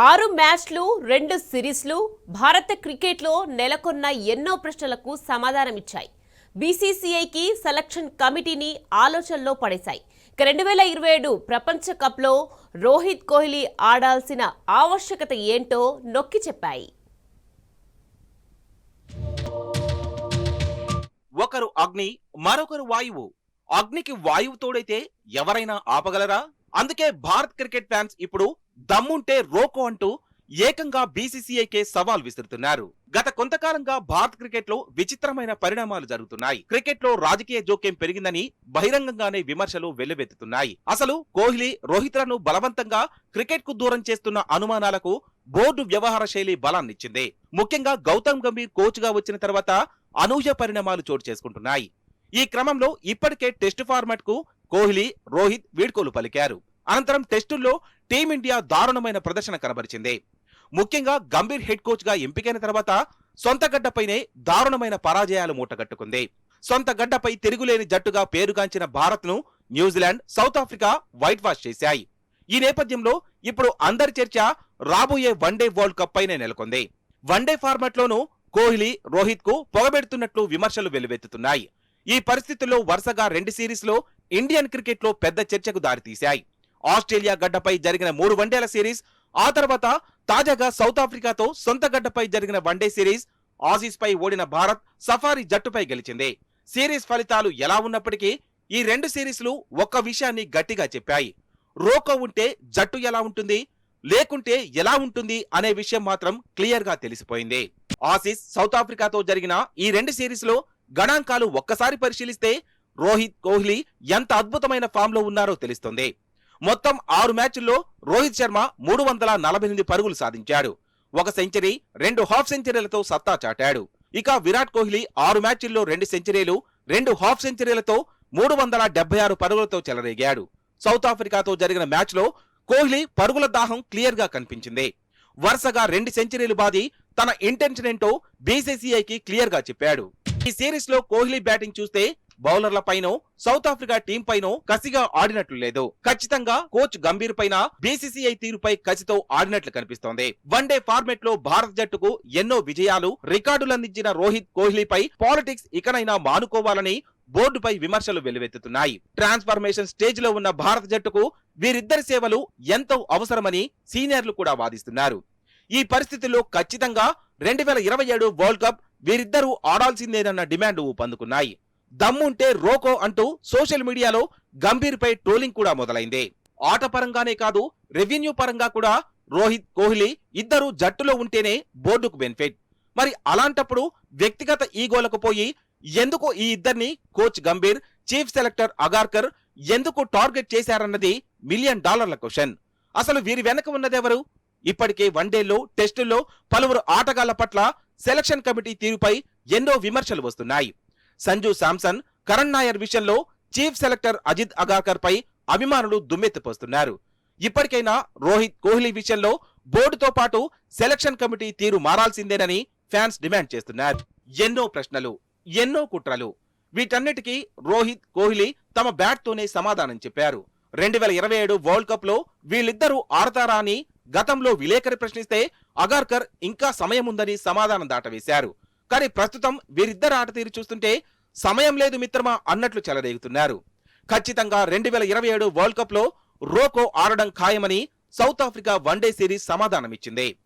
6 మ్యాచ్లు 2 సిరీస్లు భారత క్రికెట్లో నెలకొన్న ఎన్నో ప్రశ్నలకు సమాధానమిచ్చాయి. బీసీసీఐకి సెలక్షన్ కమిటీని ఆలోచనలో పడేశాయి. 2027 ప్రపంచ కప్లో రోహిత్ కోహ్లీ ఆడాల్సిన ఆవశ్యకత ఏంటో నొక్కి చెప్పాయి. ఒకరు అగ్ని, మరొకరు వాయువు. అగ్నికి వాయువు తోడైతే ఎవరైనా ఆపగలరా? అందుకే భారత్ క్రికెట్ ఫ్యాన్స్ ఇప్పుడు దమ్ముంటే రోకో అంటూ ఏకంగా బీసీసీఐకే సవాల్ విసురుతున్నారు. గత కొంతకాలంగా భారత్ క్రికెట్ లో విచిత్రమైన పరిణామాలు జరుగుతున్నాయి. క్రికెట్ లో రాజకీయ జోక్యం పెరిగిందని బహిరంగంగానే విమర్శలు వెల్లువెత్తుతున్నాయి. అసలు కోహ్లీ, రోహిత్లను బలవంతంగా క్రికెట్ కు దూరం చేస్తున్న అనుమానాలకు బోర్డు వ్యవహార శైలి బలాన్నిచ్చింది. ముఖ్యంగా గౌతమ్ గంభీర్ కోచ్ గా వచ్చిన తర్వాత అనూహ్య పరిణామాలు చోటు చేసుకుంటున్నాయి. ఈ క్రమంలో ఇప్పటికే టెస్టు ఫార్మాట్ కు కోహ్లీ, రోహిత్ వీడ్కోలు పలికారు. అనంతరం టెస్టుల్లో టీమిండియా దారుణమైన ప్రదర్శన కనబరిచింది. ముఖ్యంగా గంభీర్ హెడ్ కోచ్ గా ఎంపికైన తర్వాత సొంత గడ్డపైనే దారుణమైన పరాజయాలు మూటగట్టుకుంది. సొంత గడ్డపై తిరుగులేని జట్టుగా పేరుగాంచిన భారత్ ను New Zealand, south Africa white wash చేశాయి. ఈ నేపథ్యంలో ఇప్పుడు అందరి చర్చ రాబోయే వన్డే వరల్డ్ కప్ పైనే నెలకొంది. వన్డే ఫార్మాట్ లోనూ కోహ్లీ, రోహిత్ కు పొగబెడుతున్నట్లు విమర్శలు వెల్లువెత్తుతున్నాయి. ఈ పరిస్థితుల్లో వరుసగా 2 సిరీస్ లో ఇండియన్ క్రికెట్ లో పెద్ద చర్చకు దారితీశాయి. ఆస్ట్రేలియా గడ్డపై జరిగిన 3 వన్డేల సిరీస్, ఆ తర్వాత తాజాగా సౌత్ ఆఫ్రికాతో సొంత గడ్డపై జరిగిన వన్డే సిరీస్, ఆసీస్ పై ఓడిన భారత్ సఫారీ జట్టుపై గెలిచింది. సిరీస్ ఫలితాలు ఎలా ఉన్నప్పటికీ ఈ 2 సిరీస్లు ఒక్క విషయాన్ని గట్టిగా చెప్పాయి. రోకో ఉంటే జట్టు ఎలా ఉంటుంది, లేకుంటే ఎలా ఉంటుంది అనే విషయం మాత్రం క్లియర్ గా తెలిసిపోయింది. ఆసీస్, సౌత్ ఆఫ్రికాతో జరిగిన ఈ 2 సిరీస్ లో గణాంకాలు ఒక్కసారి పరిశీలిస్తే రోహిత్, కోహ్లీ ఎంత అద్భుతమైన ఫామ్ లో ఉన్నారో తెలుస్తుంది. మొత్తం 6 మ్యాచ్ల్లో రోహిత్ శర్మ 348 పరుగులు సాధించాడు. 1 సెంచరీ, 2 హాఫ్ సెంచరీలతో సత్తా చాటాడు. ఇక విరాట్ కోహ్లీ 6 మ్యాచ్ల్లో 2 సెంచరీలు, 2 హాఫ్ సెంచరీలతో 376 పరుగులతో చెలరేగాడు. సౌత్ ఆఫ్రికాతో జరిగిన మ్యాచ్ లో కోహ్లీ పరుగుల దాహం క్లియర్ గా కనిపించింది. వరుసగా 2 సెంచరీలు బాది తన ఇంటెన్షన్ ఏంటో బీసీసీఐకి క్లియర్ గా చెప్పాడు. ఈ సిరీస్ లో కోహ్లీ బ్యాటింగ్ చూస్తే బౌలర్ల పైనో, సౌత్ ఆఫ్రికా టీం పైనో కసిగా ఆడినట్లు లేదు. ఖచ్చితంగా కోచ్ గంభీర్ పైన బీసీసీఐ తీరుపై కసితో ఆడినట్లు కనిపిస్తోంది. వన్డే ఫార్మెట్ లో భారత జట్టుకు ఎన్నో విజయాలు, రికార్డులందించిన రోహిత్, కోహ్లీపై పాలిటిక్స్ ఇకనైనా మానుకోవాలని బోర్డుపై విమర్శలు వెల్లువెత్తుతున్నాయి. ట్రాన్స్ఫర్మేషన్ స్టేజ్ లో ఉన్న భారత జట్టుకు వీరిద్దరి సేవలు ఎంతో అవసరమని సీనియర్లు కూడా వాదిస్తున్నారు. ఈ పరిస్థితుల్లో ఖచ్చితంగా 2027 వరల్డ్ కప్ వీరిద్దరూ ఆడాల్సిందేనన్న డిమాండ్ ఊపందుకున్నాయి. దమ్ముంటే రోకో అంటూ సోషల్ మీడియాలో గంభీర్ పై ట్రోలింగ్ కూడా మొదలైంది. ఆట పరంగానే కాదు, రెవెన్యూ పరంగా కూడా రోహిత్, కోహ్లీ ఇద్దరు జట్టులో ఉంటేనే బోర్డుకు బెనిఫిట్. మరి అలాంటప్పుడు వ్యక్తిగత ఈగోలకు పోయి ఎందుకు ఈ ఇద్దరిని coach Gambhir, chief selector Agarkar ఎందుకు టార్గెట్ చేశారన్నది $1 మిలియన్ క్వశ్చన్. అసలు వీరి వెనక ఉన్నదెవరు? ఇప్పటికే వన్డేల్లో, టెస్టుల్లో పలువురు ఆటగాళ్ల పట్ల సెలక్షన్ కమిటీ తీరుపై ఎన్నో విమర్శలు వస్తున్నాయి. సంజు శాంసన్, కరణ్ నాయర్ విషయంలో చీఫ్ సెలెక్టర్ అజిత్ అగార్కర్ పై అభిమానులు దుమ్మెత్తిపోస్తున్నారు. ఇప్పటికైనా రోహిత్, కోహ్లీ విషయంలో బోర్డుతో పాటు సెలక్షన్ కమిటీ తీరు మారాల్సిందేనని ఫ్యాన్స్ డిమాండ్ చేస్తున్నారు. ఎన్నో ప్రశ్నలు, ఎన్నో కుట్రలు. వీటన్నిటికీ రోహిత్, కోహ్లీ తమ బ్యాట్ తోనే సమాధానం చెప్పారు. 2027 వరల్డ్ కప్ లో వీళ్ళిద్దరూ ఆడతారా అని గతంలో విలేకరి ప్రశ్నిస్తే అగార్కర్ ఇంకా సమయం ఉందని సమాధానం దాటవేశారు. కానీ ప్రస్తుతం వీరిద్దరు ఆట తీరు చూస్తుంటే సమయం లేదు మిత్రమా అన్నట్లు చెలరేగుతున్నారు. ఖచ్చితంగా 2027 వరల్డ్ కప్ లో రోకో ఆడడం ఖాయమని సౌత్ ఆఫ్రికా వన్డే సిరీస్ సమాధానమిచ్చింది.